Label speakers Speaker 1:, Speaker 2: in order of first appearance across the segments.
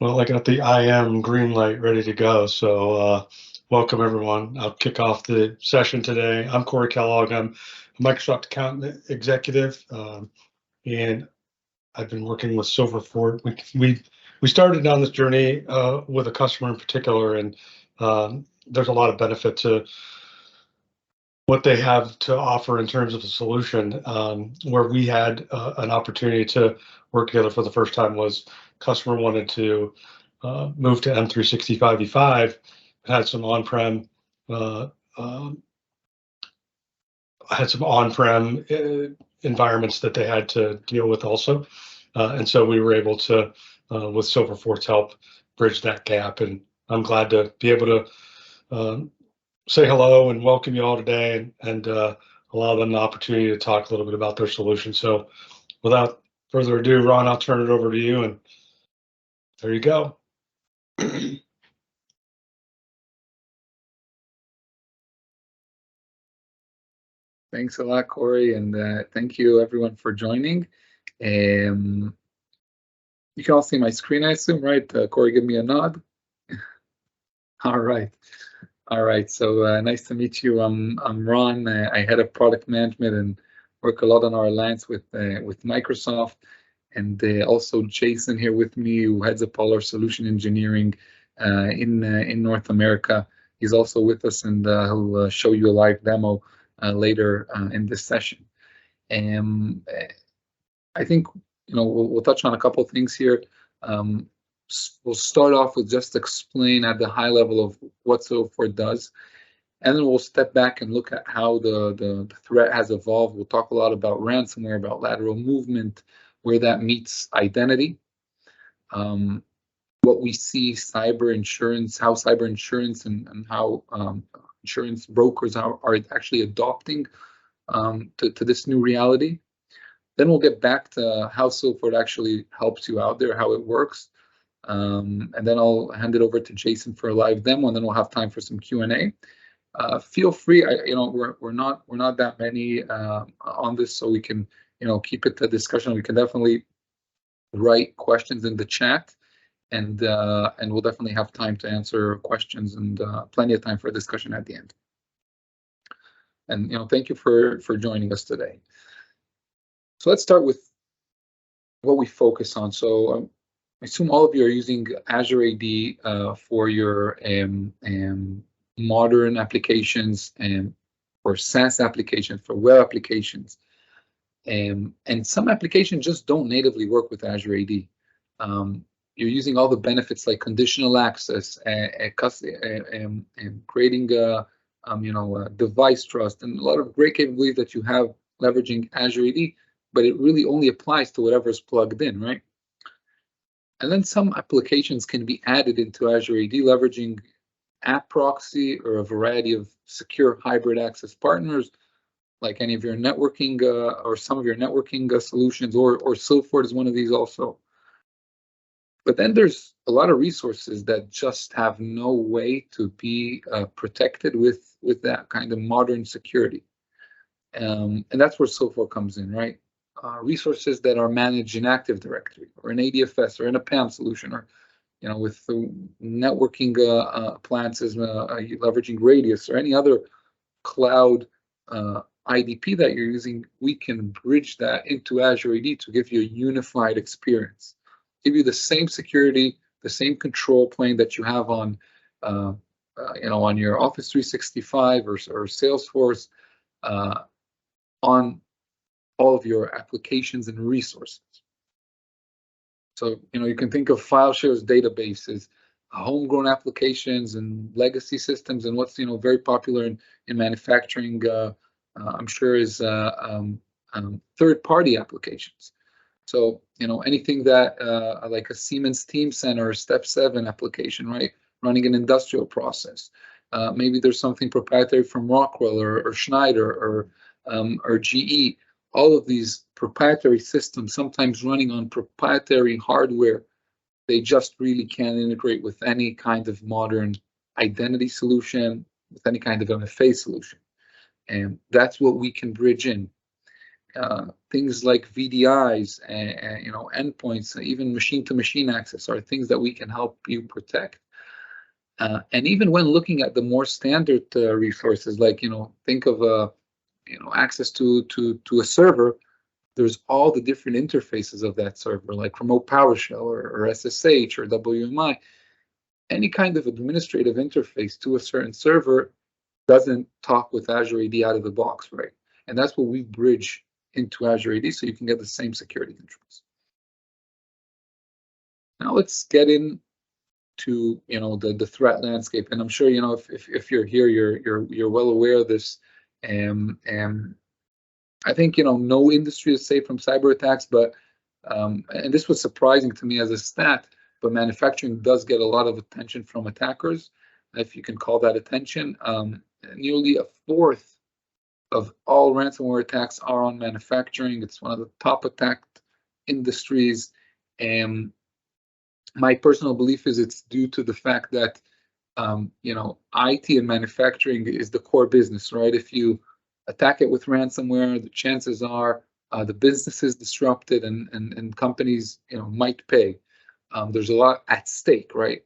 Speaker 1: Well, I got the IM green light ready to go. So welcome everyone. I'll kick off the session today. I'm Kory Kellogg. I'm a Microsoft account executive, and I've been working with Silverfort. We started down this journey with a customer in particular, and there's a lot of benefit to what they have to offer in terms of a solution. Where we had an opportunity to work together for the first time was customer wanted to move to M365 E5, had some on-prem uh, environments that they had to deal with also, and so we were able to, with Silverfort's help, bridge that gap. And I'm glad to be able to say hello and welcome you all today, and allow them the opportunity to talk a little bit about their solution. So without further ado, Ron, I'll turn it over to you, and there you go.
Speaker 2: Thanks a lot, Kory, and thank you everyone for joining. You can all see my screen, I assume, right? Kory, give me a nod. All right. So nice to meet you. I'm Ron. I head up product management and work a lot on our alliance with Microsoft, and also Jason here with me, who heads up all our solution engineering in North America. He's also with us, and he'll show you a live demo later in this session. I think we'll touch on a couple of things here. We'll start off with just explain at the high level of what Silverfort does, and then we'll step back and look at how the threat has evolved. We'll talk a lot about ransomware, about lateral movement, where that meets identity, what we see cyber insurance, how cyber insurance and how insurance brokers are actually adopting to this new reality. Then we'll get back to how Silverfort actually helps you out there, how it works. And then I'll hand it over to Jason for a live demo, and then we'll have time for some Q&A. Feel free. We're not that many on this, so we can keep it a discussion. We can definitely write questions in the chat, and we'll definitely have time to answer questions, and plenty of time for a discussion at the end. And thank you for joining us today. So let's start with what we focus on. So I assume all of you are using Azure AD for your modern applications and for SaaS applications, for web applications. And some applications just don't natively work with Azure AD. You're using all the benefits like conditional access and creating a device trust, and a lot of great capabilities that you have leveraging Azure AD, but it really only applies to whatever's plugged in, right? And then some applications can be added into Azure AD leveraging App Proxy or a variety of secure hybrid access partners, like any of your networking or some of your networking solutions, or Silverfort is one of these also. But then there's a lot of resources that just have no way to be protected with that kind of modern security. And that's where Silverfort comes in, right? Resources that are managed in Active Directory or in ADFS or in a PAM solution, or with networking appliances leveraging Radius or any other cloud IDP that you're using. We can bridge that into Azure AD to give you a unified experience, give you the same security, the same control plane that you have on on your Office 365 or Salesforce, on all of your applications and resources. So you can think of file shares, databases, homegrown applications, and legacy systems, and what's very popular in manufacturing, I'm sure, is third-party applications. So anything that like a Siemens Teamcenter or Step 7 application, right, running an industrial process. Maybe there's something proprietary from Rockwell or Schneider or GE. All of these proprietary systems, sometimes running on proprietary hardware, they just really can't integrate with any kind of modern identity solution, with any kind of MFA solution. And that's what we can bridge in. things like VDIs and endpoints, even machine-to-machine access are things that we can help you protect. And even when looking at the more standard resources, like think of access to a server, there's all the different interfaces of that server, like remote PowerShell or SSH or WMI. Any kind of administrative interface to a certain server doesn't talk with Azure AD out of the box, right? And that's what we bridge into Azure AD, so you can get the same security controls. Now let's get into the threat landscape, and I'm sure if you're here, you're well aware of this. And I think no industry is safe from cyber attacks, but and this was surprising to me as a stat, but manufacturing does get a lot of attention from attackers, if you can call that attention. Nearly a fourth of all ransomware attacks are on manufacturing. It's one of the top attacked industries. And my personal belief is it's due to the fact that IT and manufacturing is the core business, right? If you attack it with ransomware, the chances are the business is disrupted and companies might pay. There's a lot at stake, right?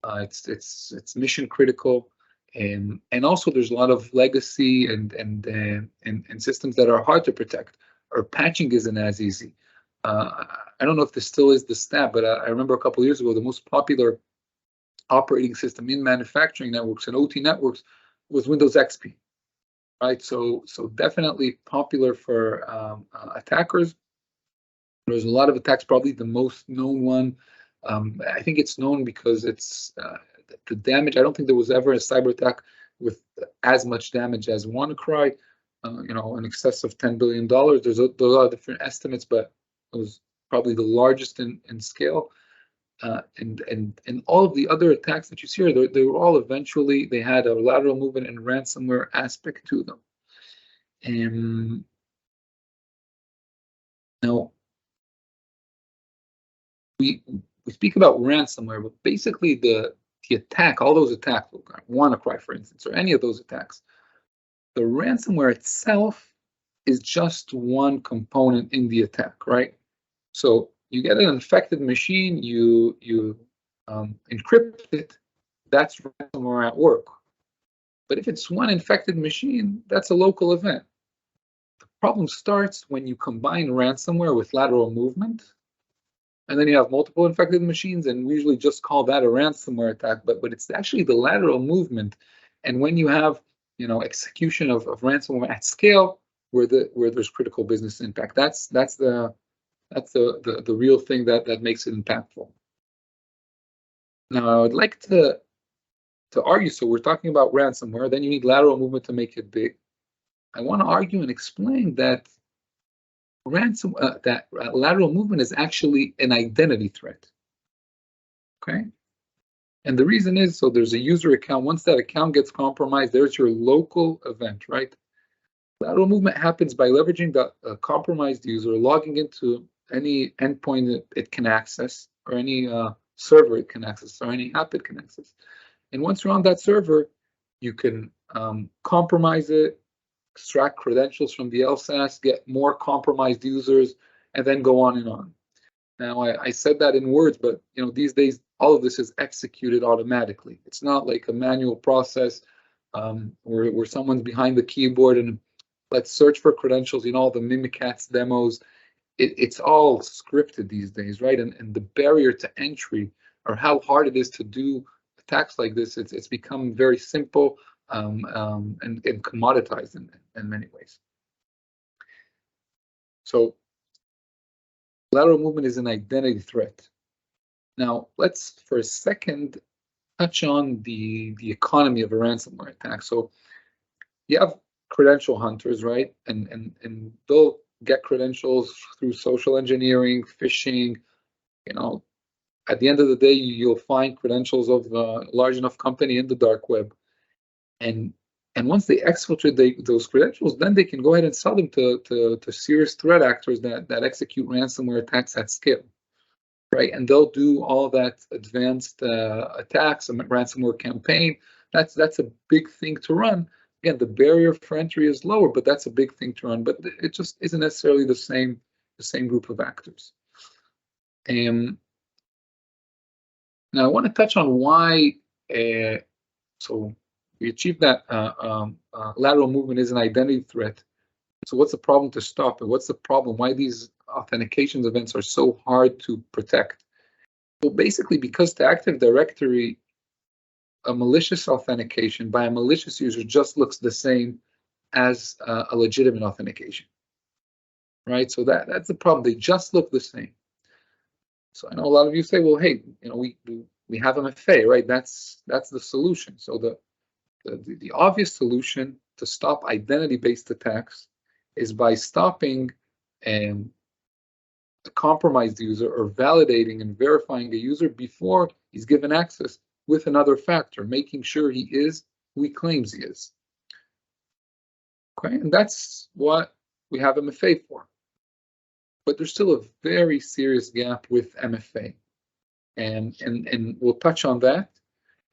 Speaker 2: It's mission critical, and also there's a lot of legacy and systems that are hard to protect, or patching isn't as easy. I don't know if this still is the stat, but I remember a couple of years ago the most popular operating system in manufacturing networks and OT networks was Windows XP, right? So definitely popular for attackers. There's a lot of attacks. Probably the most known one, I think it's known because it's the damage. I don't think there was ever a cyber attack with as much damage as WannaCry, in excess of $10 billion. There's a lot of different estimates, but it was probably the largest in scale. And all of the other attacks that you see here, they were all eventually, they had a lateral movement and ransomware aspect to them. And now we speak about ransomware, but basically the attack, all those attacks, WannaCry, for instance, or any of those attacks, the ransomware itself is just one component in the attack, right? So you get an infected machine, you encrypt it, that's ransomware at work. But if it's one infected machine, that's a local event. The problem starts when you combine ransomware with lateral movement, and then you have multiple infected machines, and we usually just call that a ransomware attack, but it's actually the lateral movement. And when you have execution of ransomware at scale, where there's critical business impact, that's the real thing that makes it impactful. Now, I would like to argue, so we're talking about ransomware, then you need lateral movement to make it big. I want to argue and explain that lateral movement is actually an identity threat. Okay? And the reason is, so there's a user account. Once that account gets compromised, there's your local event, right? Lateral movement happens by leveraging the compromised user, logging into any endpoint it can access, or any server it can access, or any app it can access. And once you're on that server, you can compromise it, extract credentials from the LSAS, get more compromised users, and then go on and on. Now, I said that in words, but these days all of this is executed automatically. It's not like a manual process where someone's behind the keyboard and let's search for credentials. All the Mimikatz demos. It's all scripted these days, right? And the barrier to entry, or how hard it is to do attacks like this, it's become very simple and commoditized in many ways. So lateral movement is an identity threat. Now, let's for a second touch on the economy of a ransomware attack. So you have credential hunters, right? And they'll get credentials through social engineering, phishing. At the end of the day, you'll find credentials of a large enough company in the dark web. And once they exfiltrate those credentials, then they can go ahead and sell them to serious threat actors that execute ransomware attacks at scale, right? And they'll do all that advanced attacks, a ransomware campaign. That's a big thing to run, again, the barrier for entry is lower, but that's a big thing to run. But it just isn't necessarily the same group of actors. Now I want to touch on why. So we achieved that lateral movement is an identity threat. So what's the problem to stop it? What's the problem? Why these authentication events are so hard to protect? Well, basically because the Active Directory, a malicious authentication by a malicious user just looks the same as a legitimate authentication, right? So that's the problem. They just look the same. So I know a lot of you say, well, hey, we have MFA, right? That's the solution. So the obvious solution to stop identity-based attacks is by stopping a compromised user or validating and verifying a user before he's given access with another factor, making sure he is who he claims he is. Okay, and that's what we have MFA for. But there's still a very serious gap with MFA, and we'll touch on that.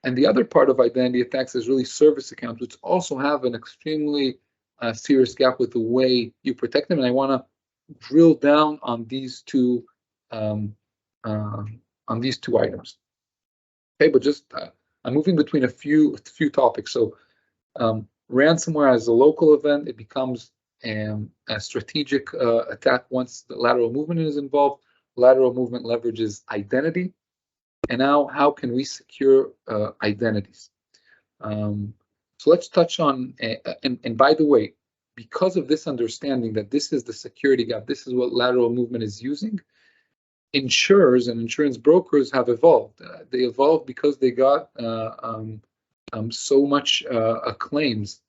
Speaker 2: And the other part of identity attacks is really service accounts, which also have an extremely serious gap with the way you protect them. And I want to drill down on these two items. Okay, but just I'm moving between a few topics. So ransomware as a local event, it becomes a strategic attack once the lateral movement is involved. Lateral movement leverages identity. And now, how can we secure identities? So let's touch on, and by the way, because of this understanding that this is the security gap, this is what lateral movement is using, insurers and insurance brokers have evolved. They evolved because they got so much claims.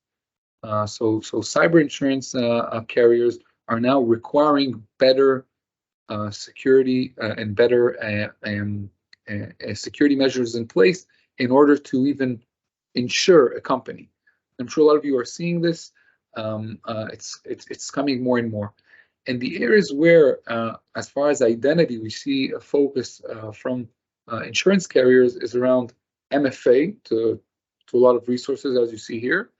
Speaker 2: So cyber insurance carriers are now requiring better security and better security measures in place in order to even insure a company. I'm sure a lot of you are seeing this. It's coming more and more. And the areas where, as far as identity, we see a focus from insurance carriers is around MFA to a lot of resources, as you see here,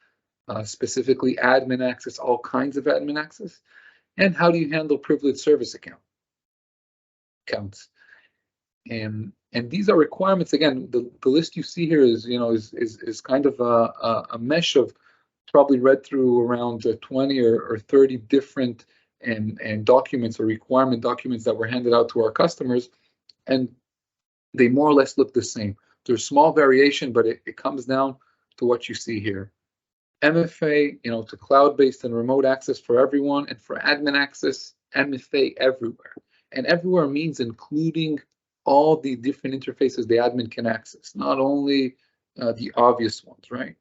Speaker 2: specifically admin access, all kinds of admin access, and how do you handle privileged service accounts. And these are requirements. Again, the list you see here is is kind of a mesh of probably read through around 20 or 30 different and documents or requirement documents that were handed out to our customers, and they more or less look the same. There's small variation, but it comes down to what you see here. MFA, to cloud-based and remote access for everyone, and for admin access, MFA everywhere. And everywhere means including all the different interfaces the admin can access, not only the obvious ones, right?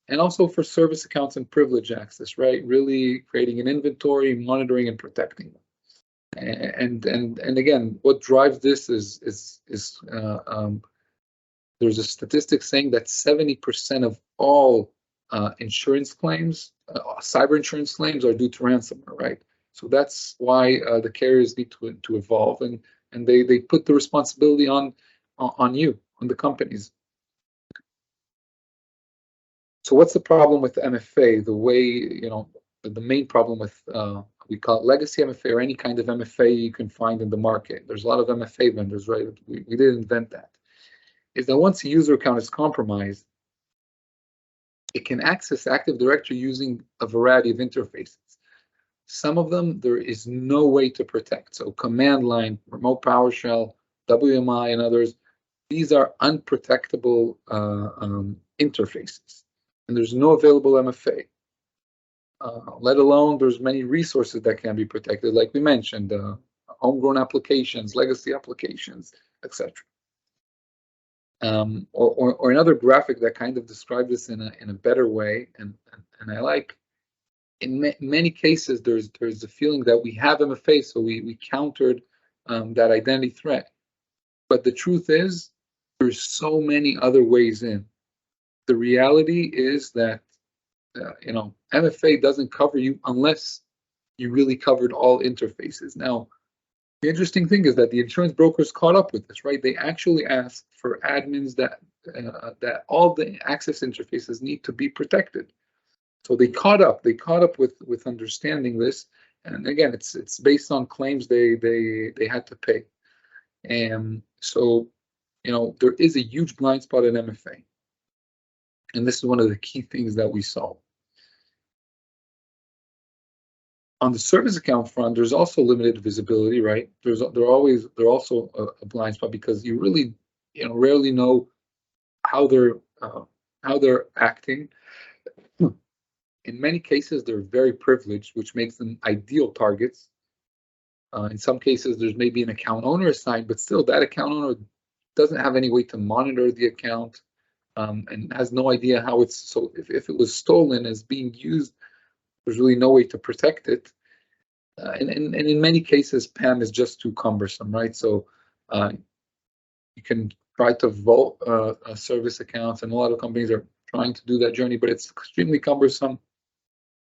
Speaker 2: And also for service accounts and privilege access, right? Really creating an inventory, monitoring, and protecting them. And again, what drives this is there's a statistic saying that 70% of all insurance claims, cyber insurance claims, are due to ransomware, right? So that's why the carriers need to evolve, and they put the responsibility on you, on the companies. So what's the problem with MFA? The way, the main problem with, we call it legacy MFA, or any kind of MFA you can find in the market. There's a lot of MFA vendors, right? We didn't invent that. Is that once a user account is compromised, it can access Active Directory using a variety of interfaces. Some of them, there is no way to protect. So command line, remote PowerShell, WMI, and others, these are unprotectable interfaces. And there's no available MFA. Let alone there's many resources that can be protected, like we mentioned, homegrown applications, legacy applications, etc. Or another graphic that kind of describes this in a better way, and I like. In many cases, there's a feeling that we have MFA, so we countered that identity threat. But the truth is, there's so many other ways in. The reality is that MFA doesn't cover you unless you really covered all interfaces. Now, the interesting thing is that the insurance brokers caught up with this, right? They actually asked for admins that all the access interfaces need to be protected. So they caught up with understanding this, and again, it's based on claims they had to pay. And so, you know, there is a huge blind spot in MFA, and this is one of the key things that we saw. On the service account front, there's also limited visibility, right? There's also a blind spot because you really, you know, rarely know how they're acting. In many cases, they're very privileged, which makes them ideal targets. In some cases, there's maybe an account owner assigned, but still that account owner doesn't have any way to monitor the account, and has no idea how it's, so if it was stolen as being used, there's really no way to protect it. And in many cases, PAM is just too cumbersome, right? So you can try to vault service accounts, and a lot of companies are trying to do that journey, but it's extremely cumbersome.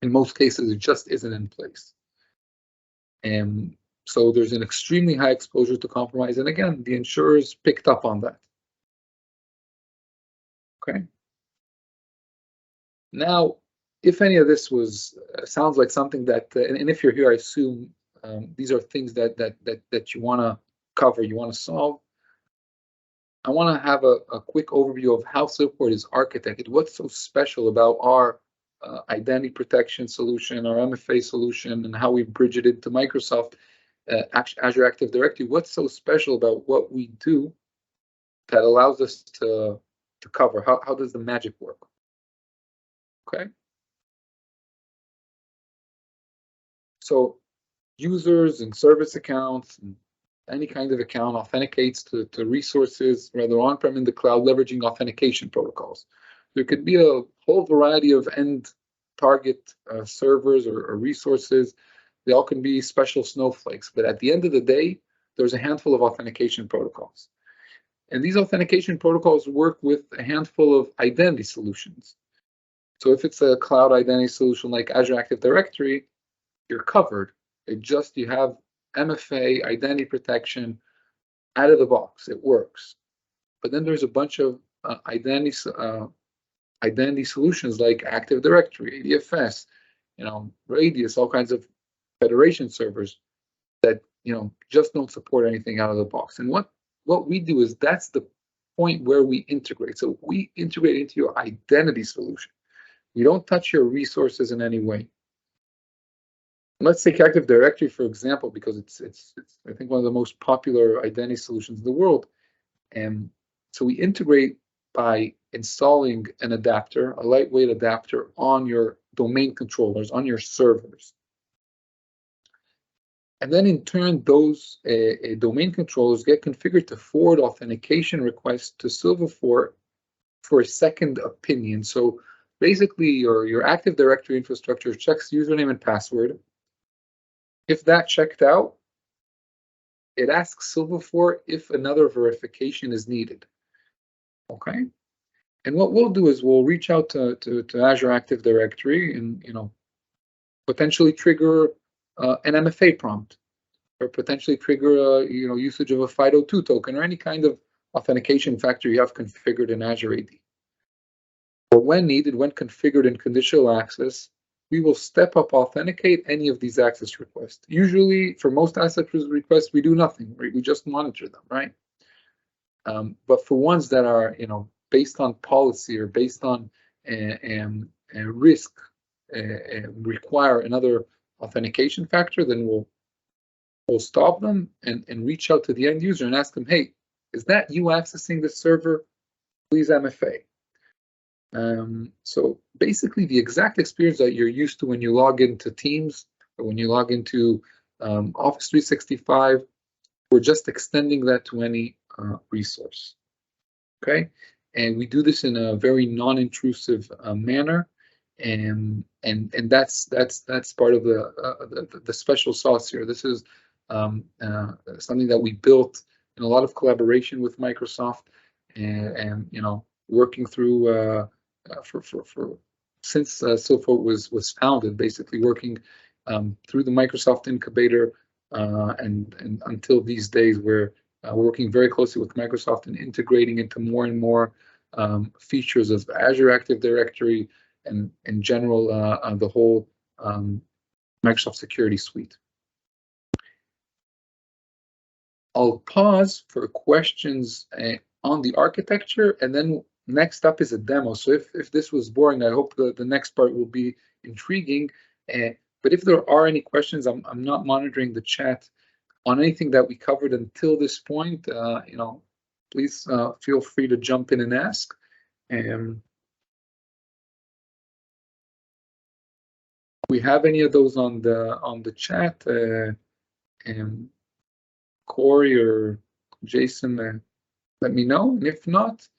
Speaker 2: In most cases, it just isn't in place. And so there's an extremely high exposure to compromise. And again, the insurers picked up on that. Okay. Now, if any of this was sounds like something that, and if you're here, I assume these are things that you want to cover, you want to solve. I want to have a quick overview of how Silverfort is architected. What's so special about our identity protection solution, our MFA solution, and how we bridge it into Microsoft Azure Active Directory. What's so special about what we do that allows us to cover? How does the magic work? Okay. So users and service accounts and any kind of account authenticates to resources, whether on-prem in the cloud, leveraging authentication protocols. There could be a whole variety of end target servers or resources. They all can be special snowflakes, but at the end of the day, there's a handful of authentication protocols. And these authentication protocols work with a handful of identity solutions. So if it's a cloud identity solution like Azure Active Directory, you're covered. You have MFA, identity protection, out of the box, it works. But then there's a bunch of identity solutions like Active Directory, ADFS, you know, Radius, all kinds of federation servers that, you know, just don't support anything out of the box. And what we do is that's the point where we integrate. So we integrate into your identity solution. You don't touch your resources in any way. Let's take Active Directory, for example, because it's I think one of the most popular identity solutions in the world. And so we integrate by installing an adapter, a lightweight adapter on your domain controllers, on your servers. And then in turn, those domain controllers get configured to forward authentication requests to Silverfort for a second opinion. So basically your Active Directory infrastructure checks username and password. If that checked out, it asks Silverfort if another verification is needed. Okay. And what we'll do is we'll reach out to Azure Active Directory and, you know, potentially trigger an MFA prompt, or potentially trigger you know, usage of a FIDO2 token or any kind of authentication factor you have configured in Azure AD. But when needed, when configured in conditional access, we will step up authenticate any of these access requests. Usually, for most access requests, we do nothing. Right? We just monitor them, right? But for ones that are, you know, based on policy or based on risk, require another authentication factor, then we'll stop them and reach out to the end user and ask them, hey, is that you accessing the server? Please MFA. So basically the exact experience that you're used to when you log into Teams or when you log into Office 365, we're just extending that to any resource. Okay, and we do this in a very non-intrusive manner, and that's part of the special sauce here. This is something that we built in a lot of collaboration with Microsoft, and you know, working through since Silverfort was founded, basically working through the Microsoft incubator and until these days, where we're working very closely with Microsoft and integrating into more and more features of Azure Active Directory, and in general the whole Microsoft Security Suite. I'll pause for questions on the architecture, and then next up is a demo. So if this was boring, I hope the next part will be intriguing. But if there are any questions, I'm not monitoring the chat on anything that we covered until this point. Please feel free to jump in and ask. We have any of those on the chat? Kory or Jason, let me know, and if not,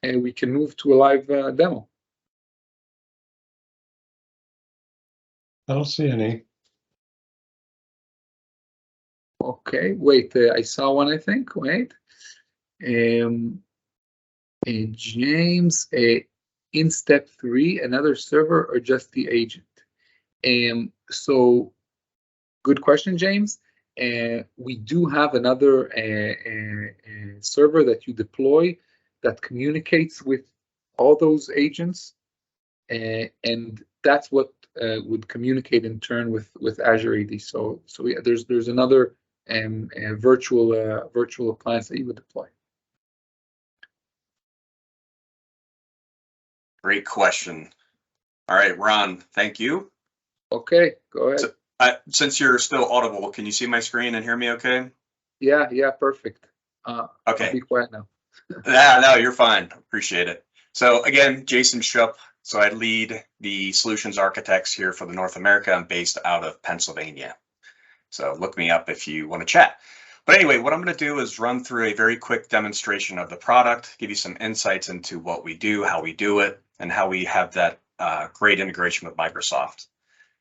Speaker 2: we can move to a live demo.
Speaker 1: I don't see any.
Speaker 2: Okay, wait, I saw one, I think. Wait. James, in step 3, another server or just the agent? So good question, James. We do have another server that you deploy that communicates with all those agents, and that's what would communicate in turn with Azure AD. So yeah, there's another virtual appliance that you would deploy.
Speaker 3: Great question. All right, Ron, thank you.
Speaker 2: Okay, go ahead.
Speaker 3: So, since you're still audible, can you see my screen and hear me okay?
Speaker 2: Yeah, perfect.
Speaker 3: Okay.
Speaker 2: I'll be quiet now.
Speaker 3: No, you're fine. Appreciate it. So again, Jason Schupp. So I lead the solutions architects here for the North America. I'm based out of Pennsylvania. So look me up if you want to chat. But anyway, what I'm going to do is run through a very quick demonstration of the product, give you some insights into what we do, how we do it, and how we have that great integration with Microsoft.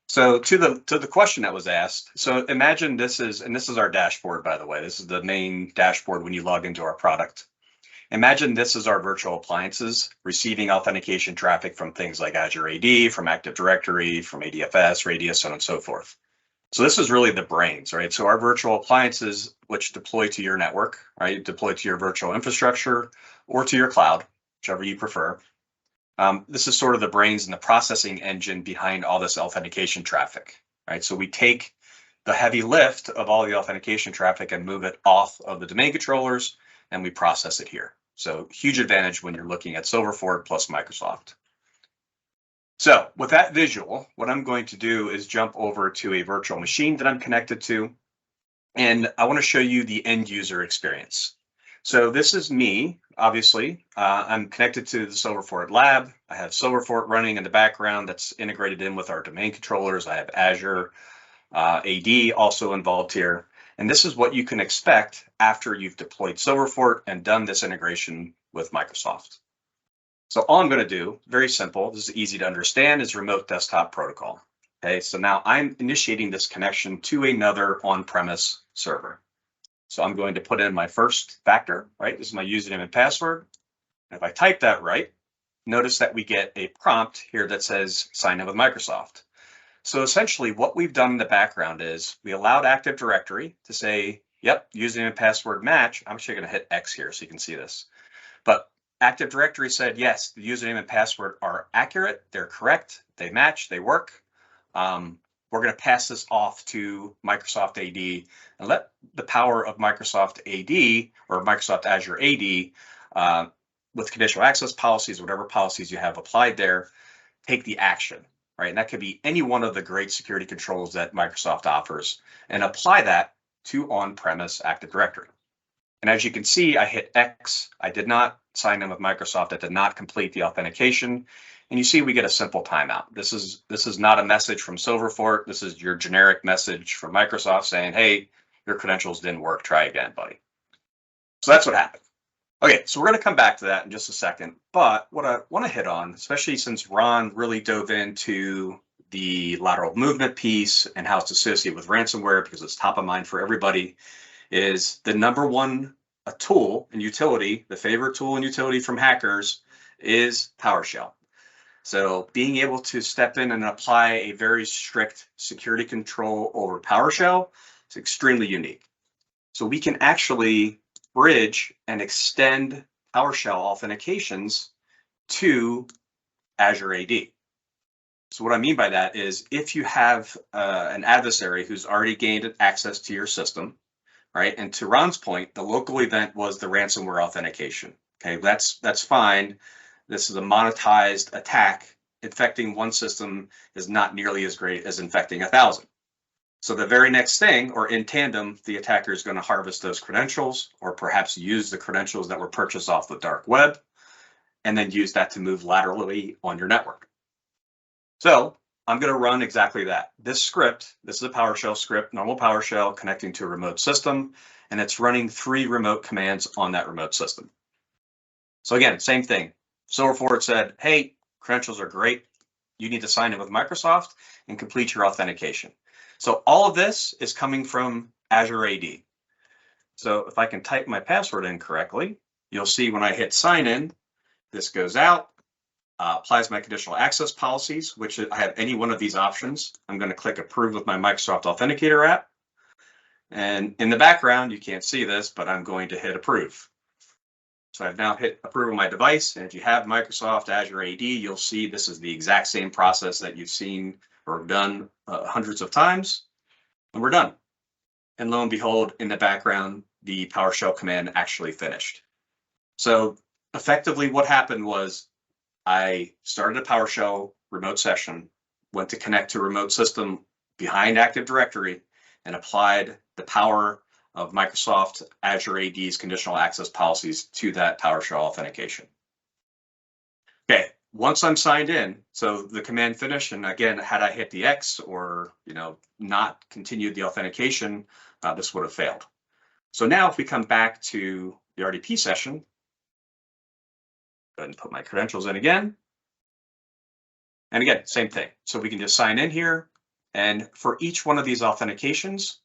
Speaker 3: So to the question that was asked, so imagine this is our dashboard, by the way. This is the main dashboard when you log into our product. Imagine this is our virtual appliances receiving authentication traffic from things like Azure AD, from Active Directory, from ADFS, Radius, so on and so forth. So this is really the brains, right? So our virtual appliances, which deploy to your network, right? Deploy to your virtual infrastructure or to your cloud, whichever you prefer. This is sort of the brains and the processing engine behind all this authentication traffic, right? So we take the heavy lift of all the authentication traffic and move it off of the domain controllers, and we process it here. So huge advantage when you're looking at Silverfort plus Microsoft. So with that visual, what I'm going to do is jump over to a virtual machine that I'm connected to, and I want to show you the end user experience. So this is me, obviously. I'm connected to the Silverfort lab. I have Silverfort running in the background that's integrated in with our domain controllers. I have Azure AD also involved here. And this is what you can expect after you've deployed Silverfort and done this integration with Microsoft. So all I'm going to do, very simple, this is easy to understand, is remote desktop protocol. Okay, so now I'm initiating this connection to another on-premise server. So I'm going to put in my first factor, right? This is my username and password. And if I type that right, notice that we get a prompt here that says sign in with Microsoft. So essentially what we've done in the background is we allowed Active Directory to say, yep, username and password match. I'm actually going to hit X here so you can see this. But Active Directory said, yes, the username and password are accurate. They're correct. They match. They work. We're going to pass this off to Microsoft AD and let the power of Microsoft AD or Microsoft Azure AD with conditional access policies, whatever policies you have applied there, take the action, right? And that could be any one of the great security controls that Microsoft offers and apply that to on-premise Active Directory. And as you can see, I hit X. I did not sign in with Microsoft. I did not complete the authentication. And you see we get a simple timeout. This is not a message from Silverfort. This is your generic message from Microsoft saying, hey, your credentials didn't work. Try again, buddy. So that's what happened. Okay, so we're going to come back to that in just a second. But what I want to hit on, especially since Ron really dove into the lateral movement piece and how it's associated with ransomware, because it's top of mind for everybody, is the number one tool and utility, the favorite tool and utility from hackers is PowerShell. So being able to step in and apply a very strict security control over PowerShell is extremely unique. So we can actually bridge and extend PowerShell authentications to Azure AD. So what I mean by that is if you have an adversary who's already gained access to your system, right? And to Ron's point, the local event was the ransomware authentication. Okay, that's fine. This is a monetized attack. Infecting one system is not nearly as great as infecting 1,000. So the very next thing, or in tandem, the attacker is going to harvest those credentials, or perhaps use the credentials that were purchased off the dark web, and then use that to move laterally on your network. So I'm going to run exactly that. This script, this is a PowerShell script, normal PowerShell connecting to a remote system, and it's running 3 remote commands on that remote system. So again, same thing. Silverfort said, hey, credentials are great. You need to sign in with Microsoft and complete your authentication. So all of this is coming from Azure AD. So if I can type my password in correctly, you'll see when I hit sign in, this goes out, applies my conditional access policies, which I have any one of these options. I'm going to click approve with my Microsoft Authenticator app. And in the background, you can't see this, but I'm going to hit approve. So I've now hit approve on my device. And if you have Microsoft Azure AD, you'll see this is the exact same process that you've seen or done hundreds of times, and we're done. And lo and behold, in the background, the PowerShell command actually finished. So effectively what happened was I started a PowerShell remote session, went to connect to a remote system behind Active Directory, and applied the power of Microsoft Azure AD's conditional access policies to that PowerShell authentication. Okay, once I'm signed in, so the command finished, and again, had I hit the X or not continued the authentication, this would have failed. So now if we come back to the RDP session, go ahead and put my credentials in again. And again, same thing. So we can just sign in here, and for each one of these authentications,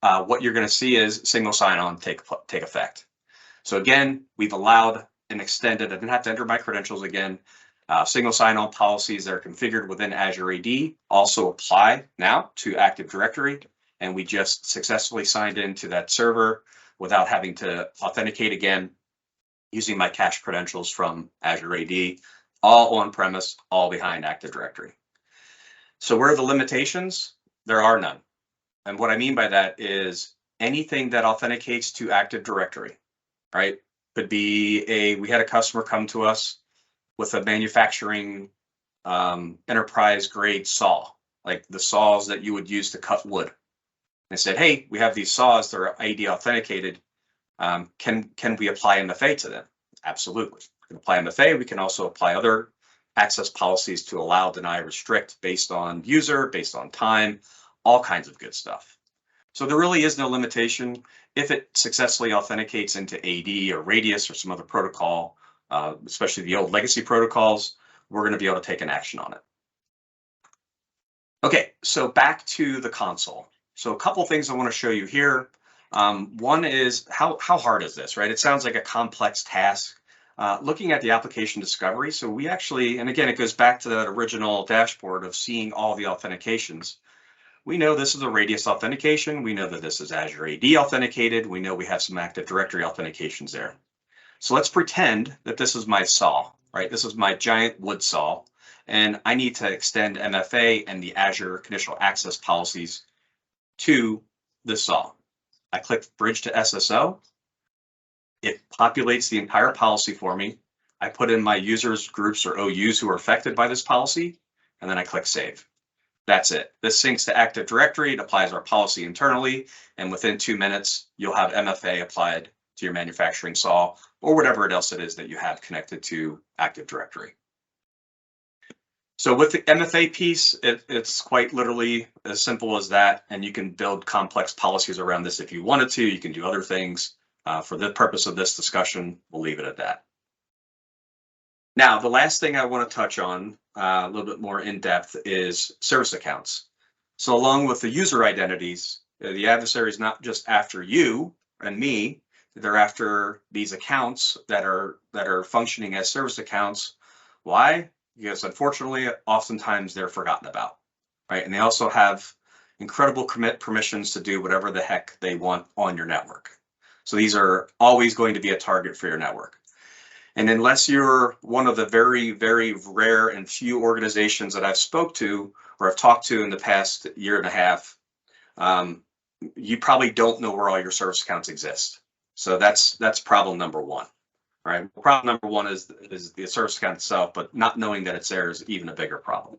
Speaker 3: what you're going to see is single sign-on take effect. So again, we've allowed and extended, I didn't have to enter my credentials again. Single sign-on policies that are configured within Azure AD also apply now to Active Directory, and we just successfully signed into that server without having to authenticate again using my cached credentials from Azure AD, all on-premise, all behind Active Directory. So where are the limitations? There are none. And what I mean by that is anything that authenticates to Active Directory, right? Could be we had a customer come to us with a manufacturing enterprise grade saw, like the saws that you would use to cut wood. They said, hey, we have these saws that are AD authenticated. Can we apply MFA to them? Absolutely. We can apply MFA. We can also apply other access policies to allow, deny, restrict based on user, based on time, all kinds of good stuff. So there really is no limitation. If it successfully authenticates into AD or Radius or some other protocol, especially the old legacy protocols, we're going to be able to take an action on it. Okay, so back to the console. So a couple things I want to show you here. One is how hard is this, right? It sounds like a complex task. Looking at the application discovery, so we actually, and again, it goes back to that original dashboard of seeing all the authentications. We know this is a Radius authentication. We know that this is Azure AD authenticated. We know we have some Active Directory authentications there. So let's pretend that this is my saw, right? This is my giant wood saw, and I need to extend MFA and the Azure conditional access policies to the saw. I click Bridge to SSO. It populates the entire policy for me. I put in my users, groups, or OUs who are affected by this policy, and then I click Save. That's it. This syncs to Active Directory. It applies our policy internally, and within 2 minutes, you'll have MFA applied to your manufacturing saw or whatever else it is that you have connected to Active Directory. So with the MFA piece, it's quite literally as simple as that, and you can build complex policies around this if you wanted to. You can do other things. For the purpose of this discussion, we'll leave it at that. Now, the last thing I want to touch on a little bit more in depth is service accounts. So along with the user identities, the adversary is not just after you and me, they're after these accounts that are functioning as service accounts. Why? Because unfortunately, oftentimes they're forgotten about, right? And they also have incredible commit permissions to do whatever the heck they want on your network. So these are always going to be a target for your network. And unless you're one of the very, very rare and few organizations that I've spoke to or I've talked to in the past year and a half, you probably don't know where all your service accounts exist. So that's problem number one, right? Problem number one is the service account itself, but not knowing that it's there is even a bigger problem.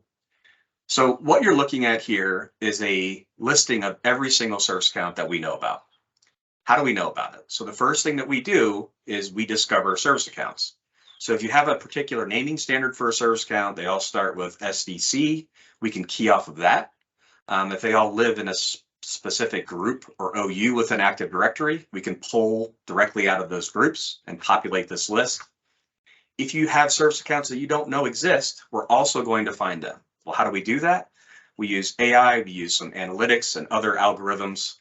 Speaker 3: So what you're looking at here is a listing of every single service account that we know about. How do we know about it? So the first thing that we do is we discover service accounts. So if you have a particular naming standard for a service account, they all start with SDC. We can key off of that. If they all live in a specific group or OU within Active Directory, we can pull directly out of those groups and populate this list. If you have service accounts that you don't know exist, we're also going to find them. Well, how do we do that? We use AI, we use some analytics and other algorithms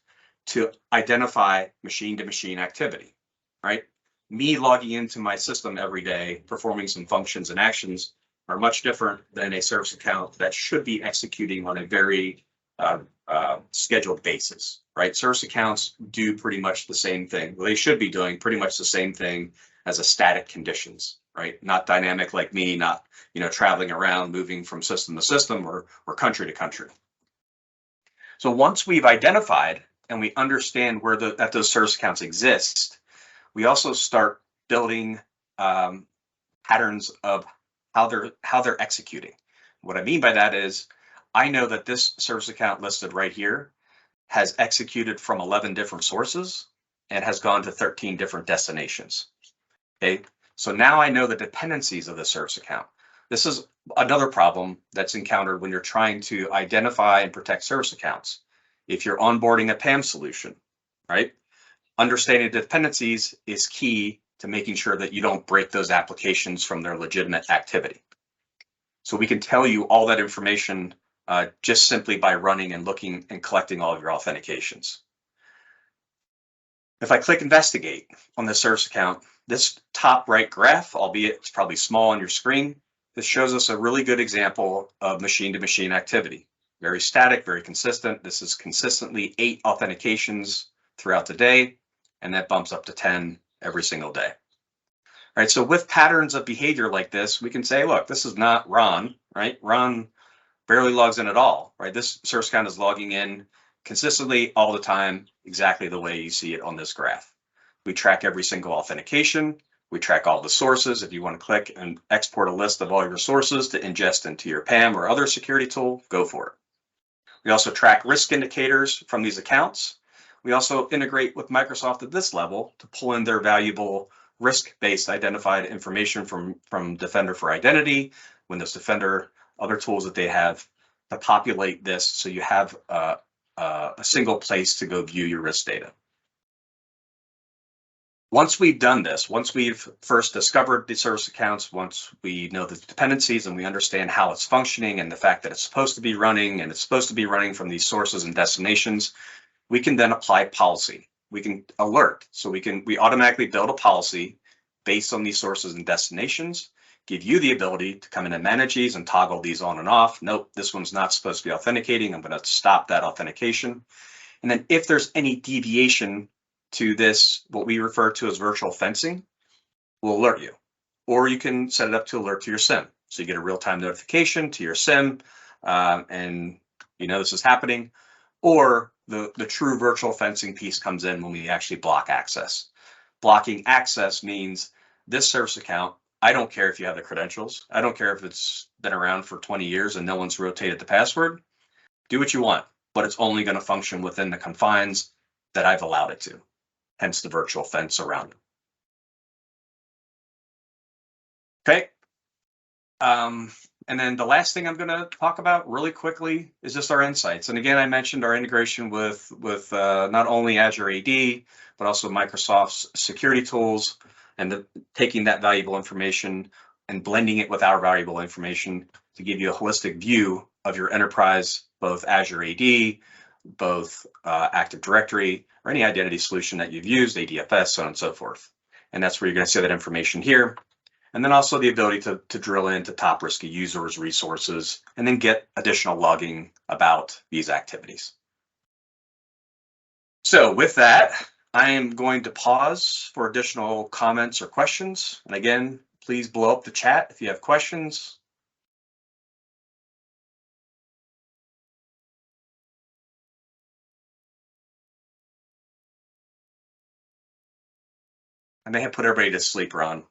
Speaker 3: to identify machine-to-machine activity, right? Me logging into my system every day, performing some functions and actions are much different than a service account that should be executing on a very scheduled basis, right? Service accounts do pretty much the same thing. Well, they should be doing pretty much the same thing as a static conditions, right? Not dynamic like me, not traveling around, moving from system to system or country to country. So once we've identified and we understand where that those service accounts exist, we also start building patterns of how they're executing. What I mean by that is, I know that this service account listed right here has executed from 11 different sources and has gone to 13 different destinations. Okay, so now I know the dependencies of the service account. This is another problem that's encountered when you're trying to identify and protect service accounts. If you're onboarding a PAM solution, right? Understanding dependencies is key to making sure that you don't break those applications from their legitimate activity. So we can tell you all that information just simply by running and looking and collecting all of your authentications. If I click investigate on the service account, this top right graph, albeit it's probably small on your screen, this shows us a really good example of machine-to-machine activity. Very static, very consistent. This is consistently 8 authentications throughout the day, and that bumps up to 10 every single day. All right, so with patterns of behavior like this, we can say, look, this is not Ron, right? Ron barely logs in at all, right? This service account is logging in consistently all the time, exactly the way you see it on this graph. We track every single authentication. We track all the sources. If you want to click and export a list of all your sources to ingest into your PAM or other security tool, go for it. We also track risk indicators from these accounts. We also integrate with Microsoft at this level to pull in their valuable risk-based identified information from Defender for Identity, Windows Defender, other tools that they have to populate this so you have a single place to go view your risk data. Once we've done this, once we've first discovered the service accounts, once we know the dependencies and we understand how it's functioning and the fact that it's supposed to be running and it's supposed to be running from these sources and destinations, we can then apply policy. We can alert. So we automatically build a policy based on these sources and destinations, give you the ability to come in and manage these and toggle these on and off. Nope, this one's not supposed to be authenticating. I'm going to stop that authentication. And then if there's any deviation to this, what we refer to as virtual fencing, we'll alert you. Or you can set it up to alert to your SIM. So you get a real-time notification to your SIM and this is happening. Or the true virtual fencing piece comes in when we actually block access. Blocking access means this service account, I don't care if you have the credentials. I don't care if it's been around for 20 years and no one's rotated the password. Do what you want, but it's only going to function within the confines that I've allowed it to. Hence the virtual fence around it. Okay. And then the last thing I'm going to talk about really quickly is just our insights. And again, I mentioned our integration with not only Azure AD, but also Microsoft's security tools and taking that valuable information and blending it with our valuable information to give you a holistic view of your enterprise, both Azure AD, both Active Directory, or any identity solution that you've used, ADFS, so on and so forth. And that's where you're going to see that information here. And then also the ability to drill into top risky users, resources, and then get additional logging about these activities. So with that, I am going to pause for additional comments or questions. And again, please blow up the chat if you have questions. I may have put everybody to sleep, Ron.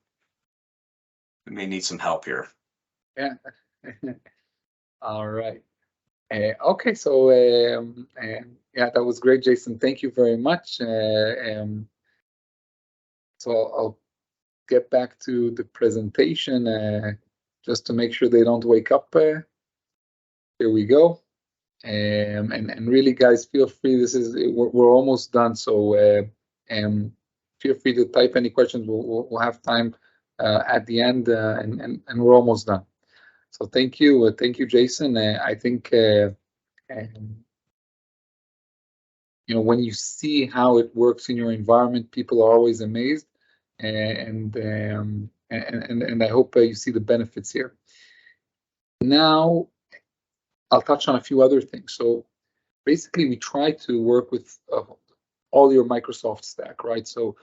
Speaker 3: We may need some help here.
Speaker 2: Yeah. All right. Okay, so yeah, that was great, Jason. Thank you very much. So I'll get back to the presentation just to make sure they don't wake up. Here we go. And really, guys, feel free. We're almost done, so feel free to type any questions. We'll have time at the end, and we're almost done. So thank you, Jason. I think you know, when you see how it works in your environment, people are always amazed, and I hope you see the benefits here. Now, I'll touch on a few other things. So basically, we try to work with all your Microsoft stack, right? So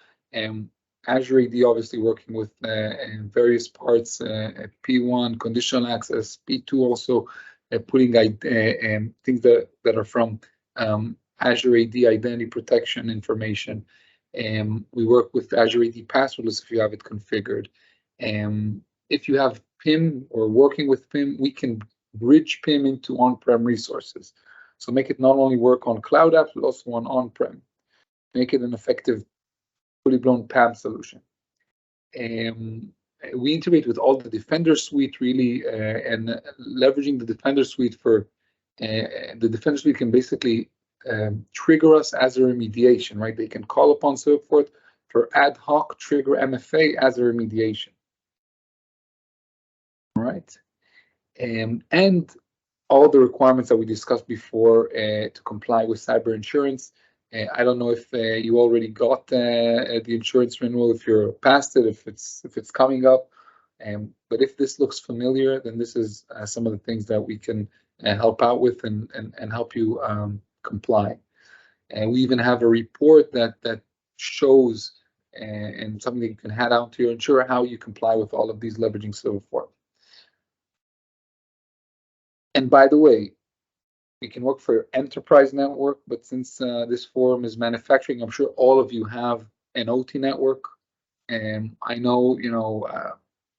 Speaker 2: Azure AD obviously working with various parts, P1, conditional access, P2 also putting things that are from Azure AD identity protection information. We work with Azure AD passwordless if you have it configured. If you have PIM or working with PIM, we can bridge PIM into on-prem resources. So make it not only work on cloud apps, but also on-prem. Make it an effective, fully blown PAM solution. We integrate with all the Defender suite really, and leveraging the Defender suite for the Defender suite can basically trigger us as a remediation, right? They can call upon Silverfort for ad hoc trigger MFA as a remediation, right? And all the requirements that we discussed before to comply with cyber insurance. I don't know if you already got the insurance renewal, if you're past it, if it's coming up. But if this looks familiar, then this is some of the things that we can help out with and help you comply. And we even have a report that shows and something that you can hand out to your insurer how you comply with all of these leveraging Silverfort. And by the way, we can work for your enterprise network, but since this forum is manufacturing, I'm sure all of you have an OT network. And I know, you know,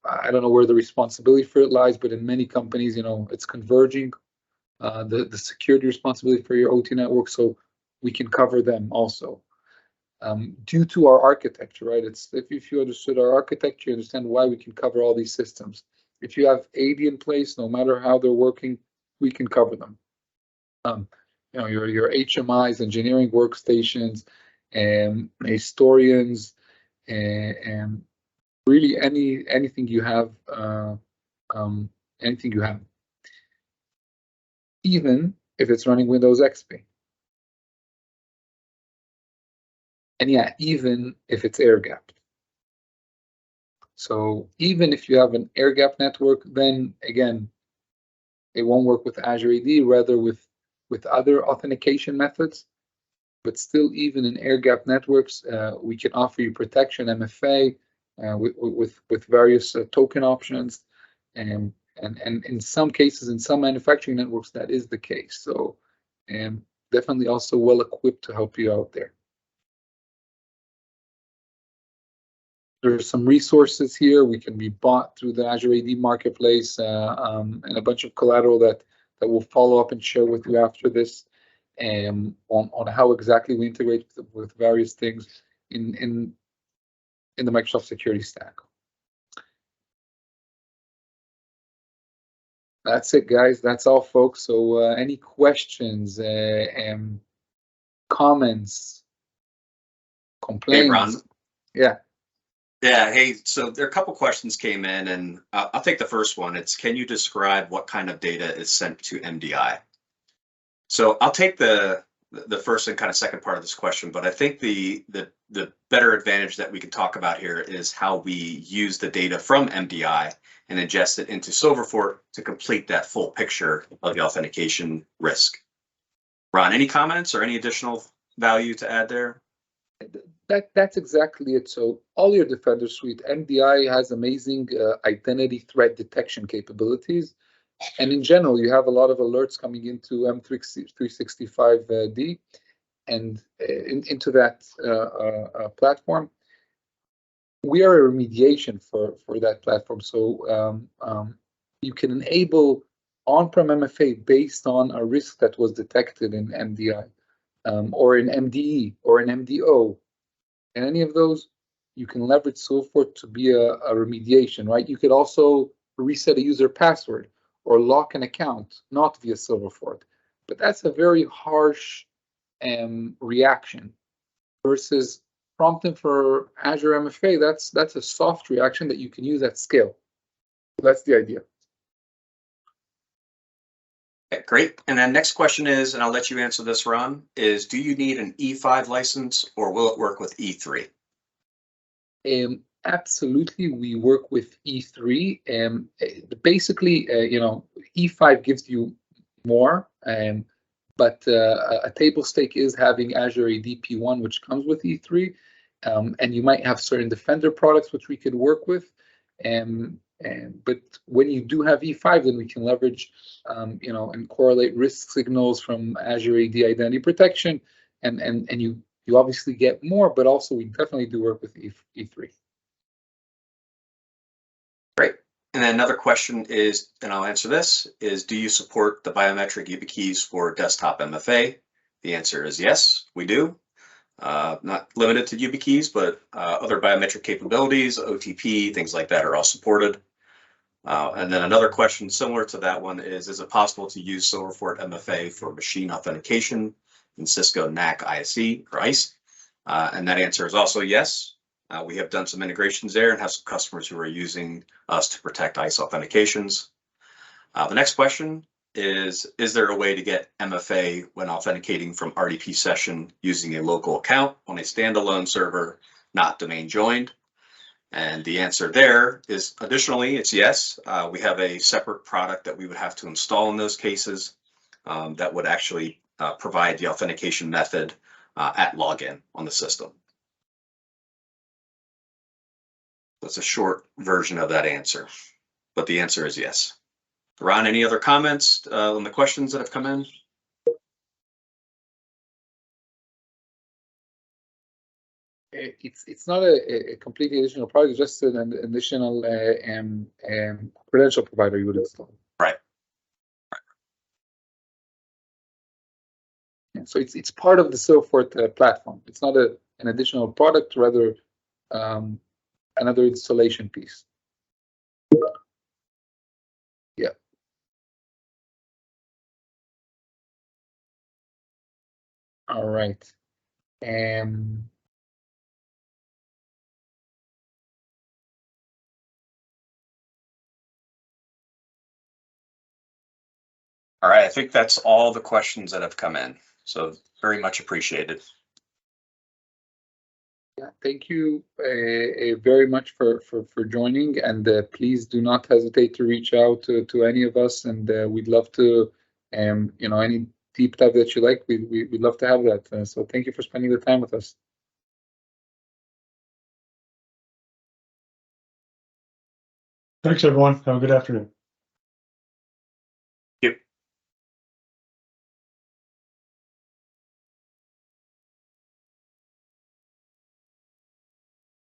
Speaker 2: I don't know where the responsibility for it lies, but in many companies, you know, it's converging the security responsibility for your OT network, so we can cover them also. Due to our architecture, right? It's if you understood our architecture, you understand why we can cover all these systems. If you have AD in place, no matter how they're working, we can cover them. You know, your HMIs, engineering workstations, and historians, and really anything you have, anything you have, even if it's running Windows XP. And yeah, even if it's air-gapped. So even if you have an air-gapped network, then again, it won't work with Azure AD, rather with other authentication methods. But still, even in air-gapped networks, we can offer you protection, MFA, with various token options, and in some cases, in some manufacturing networks, that is the case. So definitely also well equipped to help you out there. There's some resources here. We can be bought through the Azure AD marketplace, and a bunch of collateral that we'll follow up and share with you after this, on how exactly we integrate with various things in the Microsoft security stack. That's it, guys. That's all, folks. So any questions, comments, complaints?
Speaker 3: Hey, Ron.
Speaker 2: Yeah.
Speaker 3: Yeah, hey, so there are a couple questions came in, and I'll take the first one. It's, can you describe what kind of data is sent to MDI? So I'll take the first and kind of second part of this question, but I think the better advantage that we can talk about here is how we use the data from MDI and ingest it into Silverfort to complete that full picture of the authentication risk. Ron, any comments or any additional value to add there?
Speaker 2: That's exactly it. So all your Defender suite, MDI has amazing identity threat detection capabilities. And in general, you have a lot of alerts coming into M365D and into that platform. We are a remediation for that platform. So you can enable on-prem MFA based on a risk that was detected in MDI or in MDE or in MDO. And any of those, you can leverage Silverfort to be a remediation, right? You could also reset a user password or lock an account, not via Silverfort. But that's a very harsh reaction versus prompting for Azure MFA. That's a soft reaction that you can use at scale. That's the idea.
Speaker 3: Okay, great. And then next question is, and I'll let you answer this, Ron, is do you need an E5 license or will it work with E3?
Speaker 2: Absolutely, we work with E3. Basically, E5 gives you more, but a table stake is having Azure AD P1, which comes with E3, and you might have certain Defender products which we could work with. But when you do have E5, then we can leverage, and correlate risk signals from Azure AD Identity Protection, and you obviously get more, but also we definitely do work with E3.
Speaker 3: Great. And then another question is, and I'll answer this, is do you support the biometric YubiKeys for desktop MFA? The answer is yes, we do. Not limited to YubiKeys, but other biometric capabilities, OTP, things like that are all supported. And then another question similar to that one is it possible to use Silverfort MFA for machine authentication in Cisco NAC ISE or ICE? And that answer is also yes. We have done some integrations there and have some customers who are using us to protect ICE authentications. The next question is there a way to get MFA when authenticating from RDP session using a local account on a standalone server, not domain joined? And the answer there is additionally, it's yes. We have a separate product that we would have to install in those cases that would actually provide the authentication method at login on the system. That's a short version of that answer, but the answer is yes. Ron, any other comments on the questions that have come in?
Speaker 2: It's not a completely additional product, it's just an additional credential provider you would install.
Speaker 3: Right.
Speaker 2: Yeah, so it's part of the Silverfort platform. It's not an additional product, rather another installation piece. Yeah. All right.
Speaker 3: All right, I think that's all the questions that have come in. So very much appreciated.
Speaker 2: Yeah, thank you very much for joining, and please do not hesitate to reach out to any of us, and we'd love to, any deep dive that you like, we'd love to have that. So thank you for spending the time with us.
Speaker 1: Thanks, everyone. Have a good afternoon.